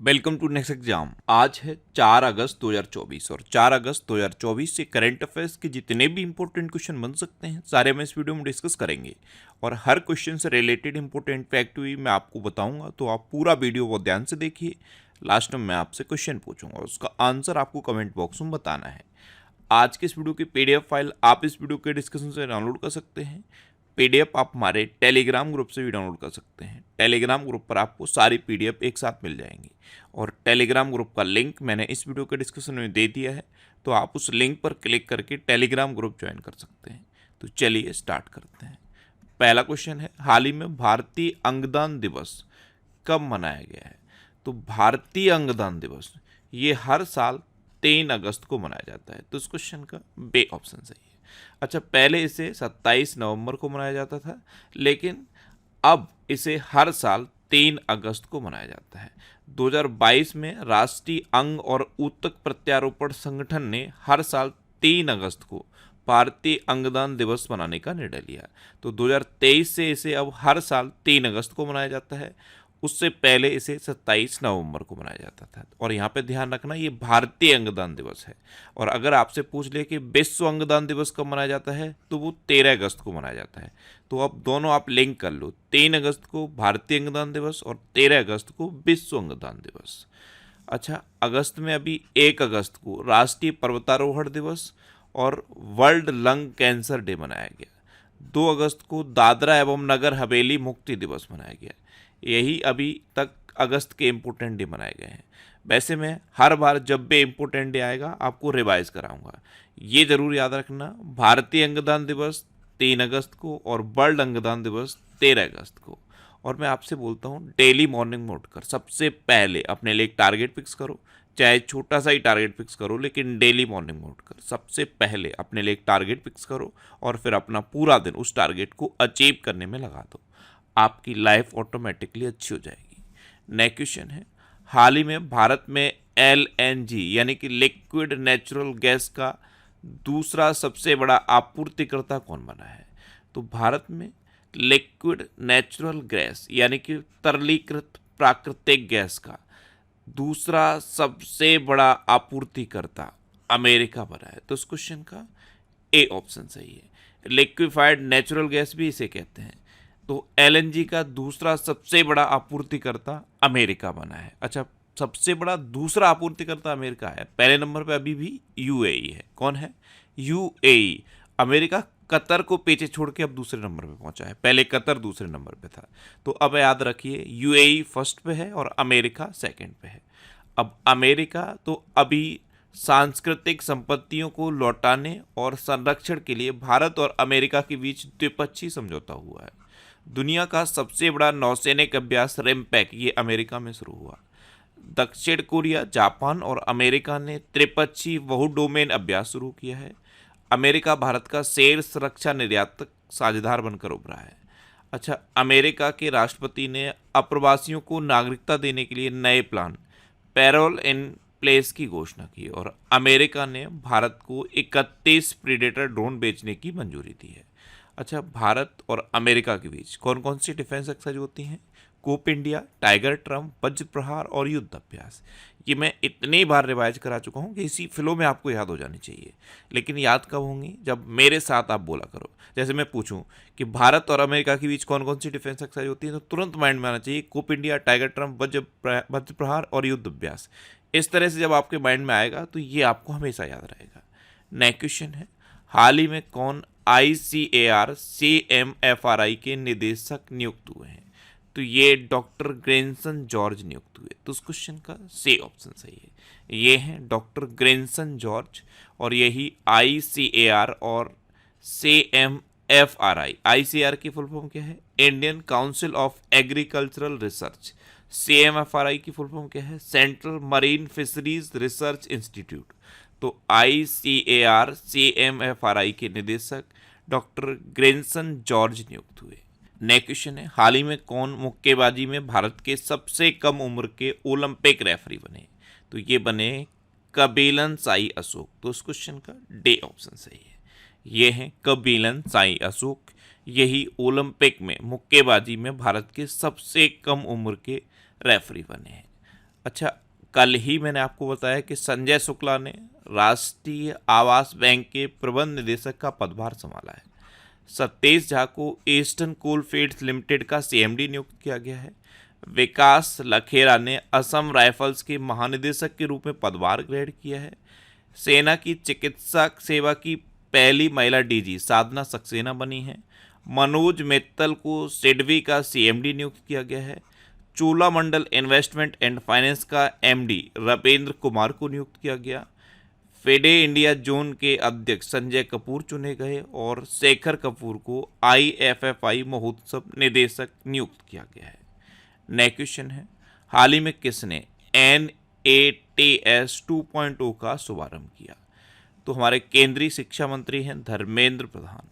Welcome to next exam. आज है 4 अगस्त 2024 और 4 अगस्त 2024 से करंट अफेयर्स के जितने भी इंपॉर्टेंट क्वेश्चन बन सकते हैं सारे हम इस वीडियो में डिस्कस करेंगे और हर क्वेश्चन से रिलेटेड इंपॉर्टेंट फैक्ट भी मैं आपको बताऊंगा, तो आप पूरा वीडियो बहुत ध्यान से देखिए। लास्ट में मैं आपसे क्वेश्चन पूछूंगा, उसका आंसर आपको कमेंट बॉक्स में बताना है। आज के इस वीडियो की पीडीएफ फाइल आप इस वीडियो के डिस्कशन से डाउनलोड कर सकते हैं। पीडीएफ आप हमारे टेलीग्राम ग्रुप से भी डाउनलोड कर सकते हैं। टेलीग्राम ग्रुप पर आपको सारी पीडीएफ एक साथ मिल जाएंगी और टेलीग्राम ग्रुप का लिंक मैंने इस वीडियो के डिस्क्रिप्शन में दे दिया है, तो आप उस लिंक पर क्लिक करके टेलीग्राम ग्रुप ज्वाइन कर सकते हैं। तो चलिए स्टार्ट करते हैं। पहला क्वेश्चन है, हाल ही में भारतीय अंगदान दिवस कब मनाया गया है? तो भारतीय अंगदान दिवस ये हर साल 3 अगस्त को मनाया जाता है। तो इस क्वेश्चन का बे ऑप्शन सही है। अच्छा, पहले इसे 27 नवंबर को मनाया जाता था, लेकिन अब इसे हर साल 3 अगस्त को मनाया जाता है। 2022 में राष्ट्रीय अंग और ऊतक प्रत्यारोपण संगठन ने हर साल 3 अगस्त को भारतीय अंगदान दिवस मनाने का निर्णय लिया। तो 2023 से इसे अब हर साल 3 अगस्त को मनाया जाता है। उससे पहले इसे 27 नवंबर को मनाया जाता था। और यहाँ पे ध्यान रखना, ये भारतीय अंगदान दिवस है। और अगर आपसे पूछ ले कि विश्व अंगदान दिवस कब मनाया जाता है, तो वो 13 अगस्त को मनाया जाता है। तो अब दोनों आप लिंक कर लो, 3 अगस्त को भारतीय अंगदान दिवस और 13 अगस्त को विश्व अंगदान दिवस। अच्छा, अगस्त में अभी 1 अगस्त को राष्ट्रीय पर्वतारोहण दिवस और वर्ल्ड लंग कैंसर डे मनाया गया। 2 अगस्त को दादरा एवं नगर हवेली मुक्ति दिवस मनाया गया। यही अभी तक अगस्त के इम्पोर्टेंट डे मनाए गए हैं। वैसे मैं हर बार जब भी इम्पोर्टेंट डे आएगा आपको रिवाइज कराऊंगा। ये जरूर याद रखना, भारतीय अंगदान दिवस 3 अगस्त को और वर्ल्ड अंगदान दिवस 13 अगस्त को। और मैं आपसे बोलता हूँ, डेली मॉर्निंग में उठकर सबसे पहले अपने लिए एक टारगेट फिक्स करो, चाहे छोटा सा ही टारगेट फिक्स करो, लेकिन डेली मॉर्निंग में उठकर सबसे पहले अपने लिए एक टारगेट फिक्स करो और फिर अपना पूरा दिन उस टारगेट को अचीव करने में लगा दो। आपकी लाइफ ऑटोमेटिकली अच्छी हो जाएगी। नेक्स्ट क्वेश्चन है, हाल ही में भारत में एलएनजी यानी कि लिक्विड नेचुरल गैस का दूसरा सबसे बड़ा आपूर्तिकर्ता कौन बना है? तो भारत में लिक्विड नेचुरल गैस यानी कि तरलीकृत प्राकृतिक गैस का दूसरा सबसे बड़ा आपूर्तिकर्ता अमेरिका बना है। तो इस क्वेश्चन का ए ऑप्शन सही है। लिक्विफाइड नेचुरल गैस भी इसे कहते हैं। तो एलएनजी का दूसरा सबसे बड़ा आपूर्तिकर्ता अमेरिका बना है। अच्छा, सबसे बड़ा दूसरा आपूर्तिकर्ता अमेरिका है। पहले नंबर पे अभी भी यूएई है। कौन है? यूएई। अमेरिका कतर को पीछे छोड़ के अब दूसरे नंबर पे पहुंचा है। पहले कतर दूसरे नंबर पे था। तो अब याद रखिए, यूएई फर्स्ट पे है और अमेरिका सेकंड पे है। अब अमेरिका तो अभी सांस्कृतिक संपत्तियों को लौटाने और संरक्षण के लिए भारत और अमेरिका के बीच द्विपक्षीय समझौता हुआ है। दुनिया का सबसे बड़ा नौसैनिक अभ्यास रिमपैक ये अमेरिका में शुरू हुआ। दक्षिण कोरिया, जापान और अमेरिका ने त्रिपक्षीय बहुडोमेन अभ्यास शुरू किया है। अमेरिका भारत का शीर्ष रक्षा निर्यातक साझेदार बनकर उभरा है। अच्छा, अमेरिका के राष्ट्रपति ने अप्रवासियों को नागरिकता देने के लिए नए प्लान पैरोल इन प्लेस की घोषणा की और अमेरिका ने भारत को 31 प्रीडेटर ड्रोन बेचने की मंजूरी दी है। अच्छा, भारत और अमेरिका के बीच कौन कौन सी डिफेंस एक्सरसाइज होती हैं? कोप इंडिया, टाइगर ट्रम्प, वज्र प्रहार और युद्ध अभ्यास। ये मैं इतनी बार रिवाइज करा चुका हूँ कि इसी फ्लो में आपको याद हो जानी चाहिए। लेकिन याद कब होंगी? जब मेरे साथ आप बोला करो। जैसे मैं पूछूं कि भारत और अमेरिका के बीच कौन कौन सी डिफेंस एक्सरसाइज होती है, तो तुरंत माइंड में आना चाहिए कोप इंडिया, टाइगर ट्रम्प, वज्र प्रहार और युद्ध अभ्यास। इस तरह से जब आपके माइंड में आएगा तो ये आपको हमेशा याद रहेगा। नेक्स्ट क्वेश्चन है, हाल ही में कौन ICAR CMFRI के निदेशक नियुक्त हुए हैं? तो ये डॉक्टर ग्रेंसन जॉर्ज नियुक्त हुए। तो उस क्वेश्चन का सी ऑप्शन सही है। ये हैं डॉक्टर ग्रेंसन जॉर्ज और यही ICAR और CMFRI। ICAR की फुल फॉर्म क्या है? Indian council of agricultural research. CMFRI की फुल फॉर्म क्या है? Central marine fisheries research institute. तो ICAR CMFRI के निदेशक डॉक्टर ग्रेंसन जॉर्ज नियुक्त हुए। नेक्स्ट क्वेश्चन है, हाल ही में कौन मुक्केबाजी में भारत के सबसे कम उम्र के ओलंपिक रेफरी बने? तो ये बने कबीलन साई अशोक। तो उस क्वेश्चन का डी ऑप्शन सही है। ये हैं कबीलन साई अशोक। यही ओलंपिक में मुक्केबाजी में भारत के सबसे कम उम्र के रेफरी बने हैं। अच्छा, कल ही मैंने आपको बताया कि संजय शुक्ला ने राष्ट्रीय आवास बैंक के प्रबंध निदेशक का पदभार संभाला है। सतीश झा को ईस्टर्न कोलफील्ड्स लिमिटेड का सीएमडी नियुक्त किया गया है। विकास लखेरा ने असम राइफल्स के महानिदेशक के रूप में पदभार ग्रहण किया है। सेना की चिकित्सा सेवा की पहली महिला डीजी साधना सक्सेना बनी है। मनोज मित्तल को सिडबी का सीएमडी नियुक्त किया गया है। चोलामंडल इन्वेस्टमेंट एंड फाइनेंस का एमडी रपेंद्र कुमार को नियुक्त किया गया। फेडे इंडिया जोन के अध्यक्ष संजय कपूर चुने गए और शेखर कपूर को आईएफएफआई महोत्सव निदेशक नियुक्त किया गया है। नेक्स्ट क्वेश्चन है, हाल ही में किसने NATS 2.0 का शुभारंभ किया? तो हमारे केंद्रीय शिक्षा मंत्री हैं धर्मेंद्र प्रधान।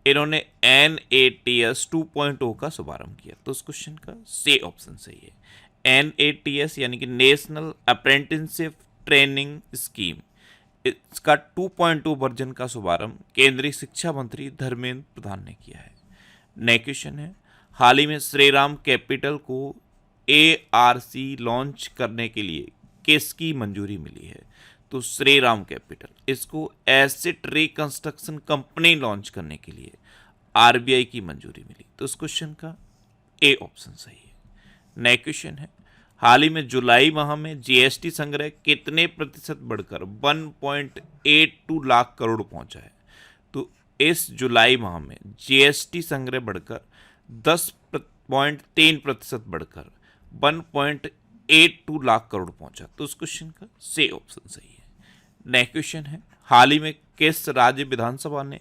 इन्होंने NATS 2.0 का शुभारंभ किया। तो इस क्वेश्चन का सी ऑप्शन सही है। NATS यानी कि नेशनल अप्रेंटिसशिप ट्रेनिंग स्कीम, इसका 2.0 वर्जन का शुभारंभ केंद्रीय शिक्षा मंत्री धर्मेंद्र प्रधान ने किया है। नेक्स्ट क्वेश्चन है, हाल ही में श्रीराम कैपिटल को ARC लॉन्च करने के लिए किसकी मंजूरी मिली है? तो श्रीराम कैपिटल, इसको एसेट रिकंस्ट्रक्शन कंपनी लॉन्च करने के लिए RBI की मंजूरी मिली। तो इस क्वेश्चन का ए ऑप्शन सही है। नेक्स्ट क्वेश्चन है, हाल ही में जुलाई माह में GST संग्रह कितने प्रतिशत बढ़कर 1.82 लाख करोड़ पहुंचा है? तो इस जुलाई माह में GST संग्रह बढ़कर 10.3% बढ़कर 1.82 लाख करोड़ पहुंचा। तो उस क्वेश्चन का सी ऑप्शन सही है। नेक्स्ट क्वेश्चन है, हाल ही में किस राज्य विधानसभा ने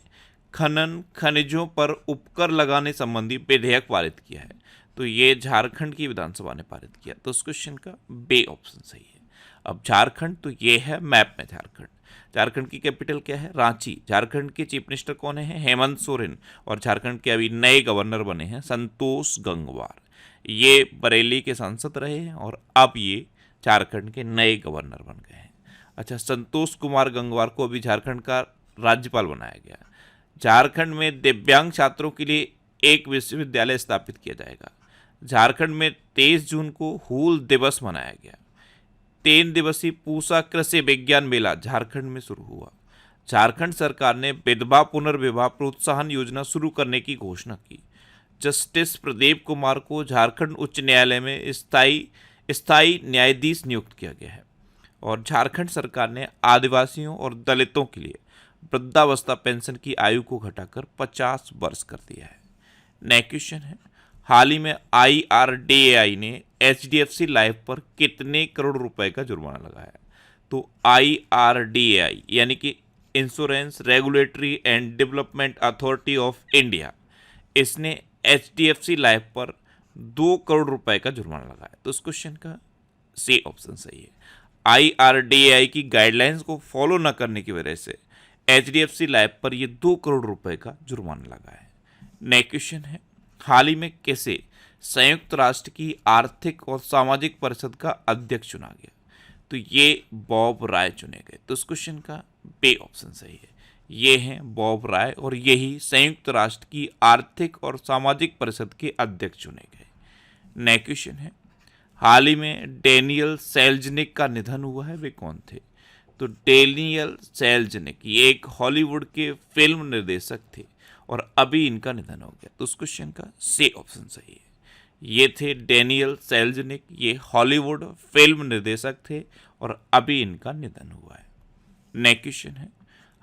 खनन खनिजों पर उपकर लगाने संबंधी विधेयक पारित किया है? तो ये झारखंड की विधानसभा ने पारित किया। तो उस क्वेश्चन का बी ऑप्शन सही है। अब झारखंड, तो ये है मैप में झारखंड। झारखंड की कैपिटल क्या है? रांची। झारखंड के चीफ मिनिस्टर कौन है? हेमंत सोरेन। और झारखंड के अभी नए गवर्नर बने हैं संतोष गंगवार। ये बरेली के सांसद रहे हैं और अब ये झारखंड के नए गवर्नर बन गए हैं। अच्छा, संतोष कुमार गंगवार को अभी झारखंड का राज्यपाल बनाया गया। झारखंड में दिव्यांग छात्रों के लिए एक विश्वविद्यालय स्थापित किया जाएगा। झारखंड में 23 जून को हूल दिवस मनाया गया। 3 दिवसीय पूसा कृषि विज्ञान मेला झारखंड में शुरू हुआ। झारखंड सरकार ने विधवा पुनर्विवाह प्रोत्साहन योजना शुरू करने की घोषणा की। जस्टिस प्रदीप कुमार को झारखंड उच्च न्यायालय में स्थायी न्यायाधीश नियुक्त किया गया है। और झारखंड सरकार ने आदिवासियों और दलितों के लिए वृद्धावस्था पेंशन की आयु को घटाकर 50 वर्ष कर दिया है। नेक्स्ट क्वेश्चन है, हाल ही में IRDAI ने HDFC लाइफ पर कितने करोड़ रुपए का जुर्माना लगाया? तो IRDAI यानी कि insurance regulatory and development authority of India, इसने HDFC लाइफ पर 2 करोड़ रुपए का जुर्माना लगाया। तो इस क्वेश्चन का सी ऑप्शन सही है। IRDAI की गाइडलाइंस को फॉलो न करने की वजह से HDFC लाइफ पर ये 2 करोड़ रुपए का जुर्माना लगा है। नेक्स्ट क्वेश्चन है, हाल ही में कैसे संयुक्त राष्ट्र की आर्थिक और सामाजिक परिषद का अध्यक्ष चुना गया? तो ये बॉब राय चुने गए। तो इस क्वेश्चन का बी ऑप्शन सही है। ये हैं बॉब राय और यही संयुक्त राष्ट्र की आर्थिक और सामाजिक परिषद के अध्यक्ष चुने गए। नेक्स्ट क्वेश्चन है, हाल ही में डेनियल सेल्जनिक का निधन हुआ है। वे कौन थे? तो डेनियल सेल्जनिक ये एक हॉलीवुड के फिल्म निर्देशक थे और अभी इनका निधन हो गया। तो उस क्वेश्चन का सी ऑप्शन सही है। ये थे डेनियल सेल्जनिक, ये हॉलीवुड फिल्म निर्देशक थे और अभी इनका निधन हुआ है। नेक्स्ट क्वेश्चन है,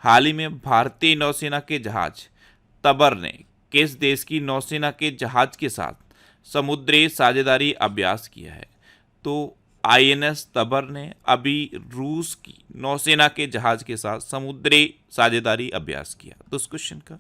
हाल ही में भारतीय नौसेना के जहाज तबर ने किस देश की नौसेना के जहाज के साथ समुद्री साझेदारी अभ्यास किया है? तो INS तबर ने अभी रूस की नौसेना के जहाज के साथ समुद्री साझेदारी अभ्यास किया। तो इस क्वेश्चन का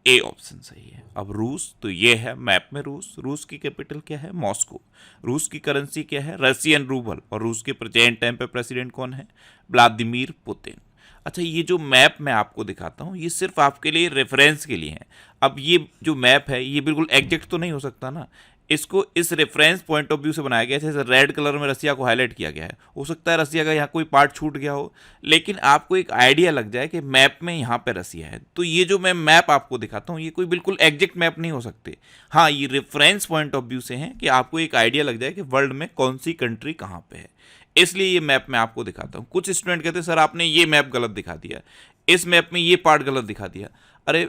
ए ऑप्शन सही है। अब रूस, तो ये है मैप में रूस। रूस की कैपिटल क्या है? मॉस्को। रूस की करेंसी क्या है? Russian rouble. और रूस के प्रेजेंट टाइम पे प्रेसिडेंट कौन है? Vladimir Putin. अच्छा, ये जो मैप मैं आपको दिखाता हूँ ये सिर्फ आपके लिए रेफरेंस के लिए है। अब ये जो मैप है ये बिल्कुल एग्जैक्ट तो नहीं हो सकता ना, इसको इस रेफरेंस पॉइंट ऑफ व्यू से बनाया गया है। जैसे रेड कलर में रसिया को हाईलाइट किया गया है, हो सकता है रसिया का यहाँ कोई पार्ट छूट गया हो, लेकिन आपको एक आइडिया लग जाए कि मैप में यहाँ पे रसिया है। तो ये जो मैं मैप आपको दिखाता हूँ ये कोई बिल्कुल एग्जैक्ट मैप नहीं हो सकते। हाँ, ये रेफरेंस पॉइंट ऑफ व्यू से हैं कि आपको एक आइडिया लग जाए कि वर्ल्ड में कौन सी कंट्री कहाँ पे है, इसलिए ये मैप मैं आपको दिखाता हूँ। कुछ स्टूडेंट कहते हैं सर आपने ये मैप गलत दिखा दिया, इस मैप में ये पार्ट गलत दिखा दिया। अरे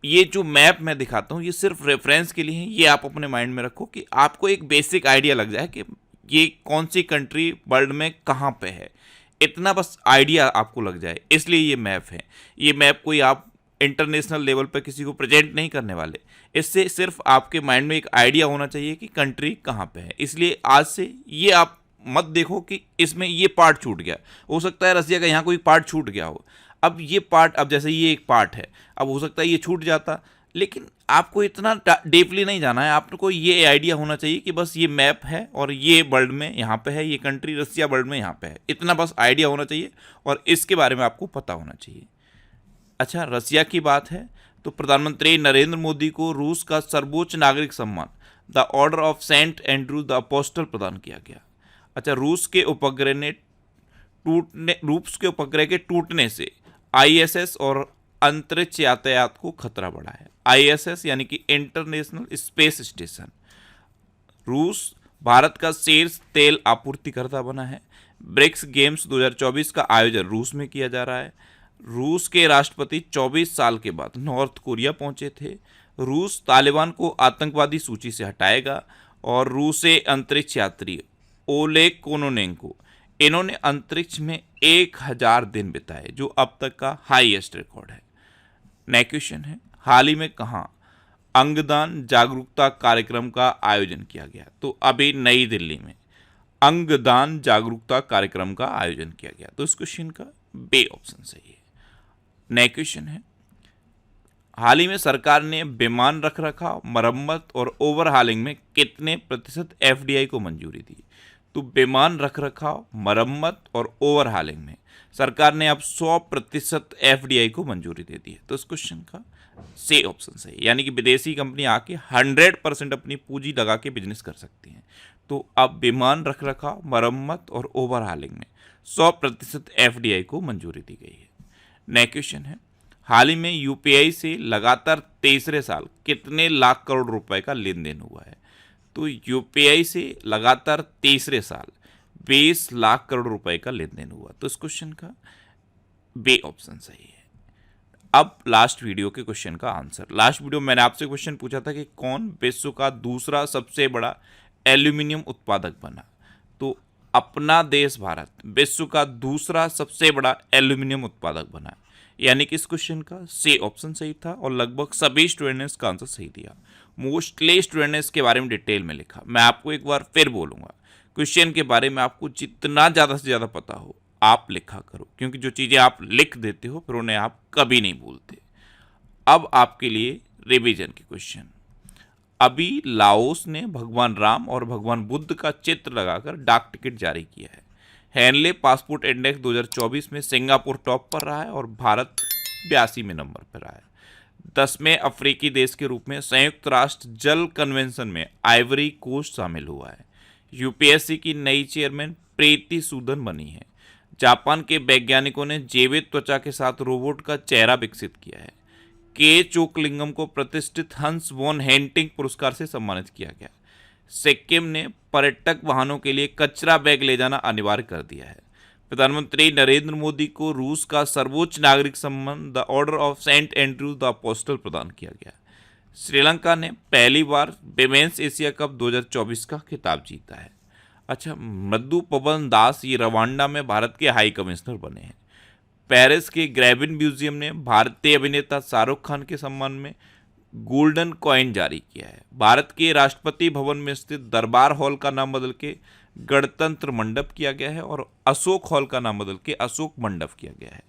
ये जो मैप मैं दिखाता हूँ ये सिर्फ रेफरेंस के लिए है, ये आप अपने माइंड में रखो कि आपको एक बेसिक आइडिया लग जाए कि ये कौन सी कंट्री वर्ल्ड में कहाँ पे है, इतना बस आइडिया आपको लग जाए, इसलिए ये मैप है। ये मैप कोई आप इंटरनेशनल लेवल पर किसी को प्रेजेंट नहीं करने वाले, इससे सिर्फ आपके माइंड में एक आइडिया होना चाहिए कि कंट्री कहाँ पे है। इसलिए आज से ये आप मत देखो कि इसमें ये पार्ट छूट गया, हो सकता है रसिया का यहाँ कोई पार्ट छूट गया हो। अब ये पार्ट, अब जैसे ये एक पार्ट है, अब हो सकता है ये छूट जाता, लेकिन आपको इतना डीपली नहीं जाना है। आपको ये आइडिया होना चाहिए कि बस ये मैप है और ये वर्ल्ड में यहाँ पे है, ये कंट्री रसिया वर्ल्ड में यहाँ पे है, इतना बस आइडिया होना चाहिए और इसके बारे में आपको पता होना चाहिए। अच्छा, रसिया की बात है तो प्रधानमंत्री नरेंद्र मोदी को रूस का सर्वोच्च नागरिक सम्मान the Order of Saint Andrew the Apostle प्रदान किया गया। अच्छा, रूस के उपग्रह के टूटने से आईएसएस और अंतरिक्ष यातायात को खतरा बढ़ा है। आईएसएस यानी कि इंटरनेशनल स्पेस स्टेशन। रूस भारत का शीर्ष तेल आपूर्तिकर्ता बना है। ब्रिक्स गेम्स 2024 का आयोजन रूस में किया जा रहा है। रूस के राष्ट्रपति 24 साल के बाद नॉर्थ कोरिया पहुंचे थे। रूस तालिबान को आतंकवादी सूची से हटाएगा। और रूसी अंतरिक्ष यात्री ओलेग कोनोनेंको, इन्होंने अंतरिक्ष में 1000 दिन बिताए, जो अब तक का हाईएस्ट रिकॉर्ड है। नेक्स्ट क्वेश्चन है, हाल ही में कहाँ अंगदान जागरूकता कार्यक्रम का आयोजन किया गया? तो अभी नई दिल्ली में अंगदान जागरूकता कार्यक्रम का आयोजन किया गया। तो इस क्वेश्चन का बी ऑप्शन सही है। नेक्स्ट क्वेश्चन है, हाल ही में सरकार ने विमान रखरखाव, मरम्मत और ओवरहालिंग में कितने प्रतिशत एफडीआई को मंजूरी दी? तो विमान रखरखाव, मरम्मत और ओवरहालिंग में सरकार ने अब 100% एफडीआई को मंजूरी दे दी है। तो इस क्वेश्चन का सी ऑप्शन सही है, यानी कि विदेशी कंपनी आके 100% अपनी पूंजी लगा के बिजनेस कर सकती हैं। तो अब विमान रखरखाव, मरम्मत और ओवरहालिंग में 100% एफडीआई को मंजूरी दी गई है। नेक्स्ट क्वेश्चन है, हाल ही में यूपीआई से लगातार तीसरे साल कितने लाख करोड़ रुपए का लेन देन हुआ है? तो यूपीआई से लगातार तीसरे साल 20 लाख करोड़ रुपए का लेन देन हुआ। तो इस क्वेश्चन का बी ऑप्शन सही है। अब लास्ट वीडियो के क्वेश्चन का आंसर। लास्ट वीडियो मैंने आपसे क्वेश्चन पूछा था कि कौन विश्व का दूसरा सबसे बड़ा एल्यूमिनियम उत्पादक बना? तो अपना देश भारत विश्व का दूसरा सबसे बड़ा एल्यूमिनियम उत्पादक बना, यानी कि इस क्वेश्चन का सी ऑप्शन सही था और लगभग सभी स्टूडेंट ने इसका आंसर सही दिया। मोस्टली स्टूडेंट ने इसके बारे में डिटेल में लिखा। मैं आपको एक बार फिर बोलूँगा, क्वेश्चन के बारे में आपको जितना ज़्यादा से ज़्यादा पता हो आप लिखा करो, क्योंकि जो चीज़ें आप लिख देते हो फिर उन्हें आप कभी नहीं भूलते। अब आपके लिए रिवीजन के क्वेश्चन। अभी लाओस ने भगवान राम और भगवान बुद्ध का चित्र लगाकर डाक टिकट जारी किया है। हेनले पासपोर्ट इंडेक्स 2024 में सिंगापुर टॉप पर रहा है और भारत 82वें नंबर पर रहा है। 10वें अफ्रीकी देश के रूप में संयुक्त राष्ट्र जल कन्वेंशन में आइवरी कोस्ट शामिल हुआ है। यूपीएससी की नई चेयरमैन प्रीति सूदन बनी है। जापान के वैज्ञानिकों ने जैविक त्वचा के साथ रोबोट का चेहरा विकसित किया है। के चोकलिंगम को प्रतिष्ठित हंस वॉन हेंटिंग पुरस्कार से सम्मानित किया गया। सिक्किम ने पर्यटक वाहनों के लिए कचरा बैग ले जाना अनिवार्य कर दिया है। प्रधानमंत्री नरेंद्र मोदी को रूस का सर्वोच्च नागरिक सम्मान the Order of Saint Andrew the Apostle प्रदान किया गया। श्रीलंका ने पहली बार विमेंस एशिया कप 2024 का खिताब जीता है। अच्छा, मृदु पवन दास ये रवांडा में भारत के हाई कमिश्नर बने हैं। पेरिस के ग्रेविन म्यूजियम ने भारतीय अभिनेता शाहरुख खान के सम्मान में गोल्डन कॉइन जारी किया है। भारत के राष्ट्रपति भवन में स्थित दरबार हॉल का नाम बदल के गणतंत्र मंडप किया गया है और अशोक हॉल का नाम बदल के अशोक मंडप किया गया है।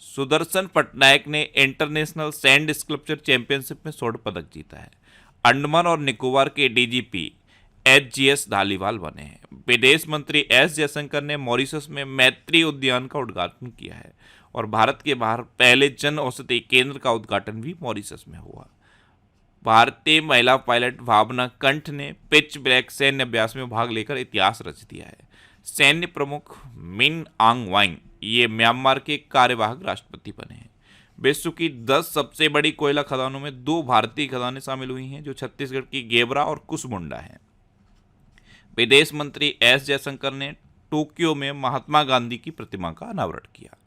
सुदर्शन पटनायक ने इंटरनेशनल सैंड स्कल्पचर चैंपियनशिप में स्वर्ण पदक जीता है। अंडमान और निकोबार के डीजीपी HGS धालीवाल बने हैं। विदेश मंत्री S जयशंकर ने मॉरिशस में मैत्री उद्यान का उद्घाटन किया है और भारत के बाहर पहले जन औषधि केंद्र का उद्घाटन भी मॉरिशस में हुआ। भारतीय महिला पायलट भावना कंठ ने पिच ब्लैक सैन्य अभ्यास में भाग लेकर इतिहास रच दिया है। सैन्य प्रमुख मिन आंग वांग ये म्यांमार के कार्यवाहक राष्ट्रपति बने हैं। विश्व की 10 सबसे बड़ी कोयला खदानों में 2 भारतीय खदानें शामिल हुई हैं, जो छत्तीसगढ़ की गेवरा और कुसमुंडा हैं। विदेश मंत्री एस जयशंकर ने टोक्यो में महात्मा गांधी की प्रतिमा का अनावरण किया।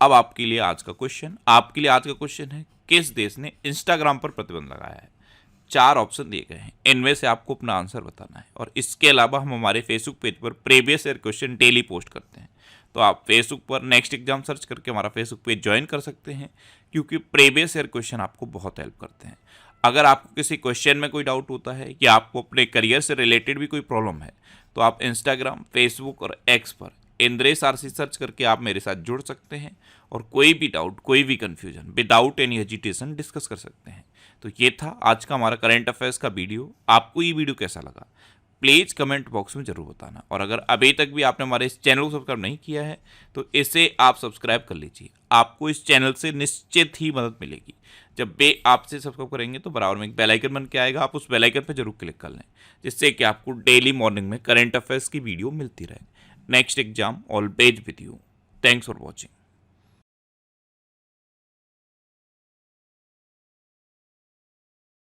अब आपके लिए आज का क्वेश्चन है, किस देश ने इंस्टाग्राम पर प्रतिबंध लगाया है? 4 ऑप्शन दिए गए हैं, इनमें से आपको अपना आंसर बताना है। और इसके अलावा हम हमारे फेसबुक पेज पर previous year question daily post करते हैं, तो आप फेसबुक पर नेक्स्ट एग्जाम सर्च करके हमारा फेसबुक पेज ज्वाइन कर सकते हैं, क्योंकि प्रीवियस ईयर क्वेश्चन आपको बहुत हेल्प करते हैं। अगर आपको किसी क्वेश्चन में कोई डाउट होता है या आपको अपने करियर से रिलेटेड भी कोई प्रॉब्लम है, तो आप इंस्टाग्राम, फेसबुक और एक्स पर इंद्रेश आरसी सर्च करके आप मेरे साथ जुड़ सकते हैं और कोई भी डाउट, कोई भी confusion without any hesitation discuss कर सकते हैं। तो ये था आज का हमारा करंट अफेयर्स का वीडियो। आपको ये वीडियो कैसा लगा प्लीज़ कमेंट बॉक्स में जरूर बताना। और अगर अभी तक भी आपने हमारे इस चैनल को सब्सक्राइब नहीं किया है तो इसे आप सब्सक्राइब कर लीजिए। आपको इस चैनल से निश्चित ही मदद मिलेगी। जब भी आपसे सब्सक्राइब करेंगे तो बराबर में एक बेल आइकन बन के आएगा, आप उस बेल आइकन पर जरूर क्लिक कर लें, जिससे कि आपको डेली मॉर्निंग में करंट अफेयर्स की वीडियो मिलती रहे। Next exam always with you. Thanks for watching.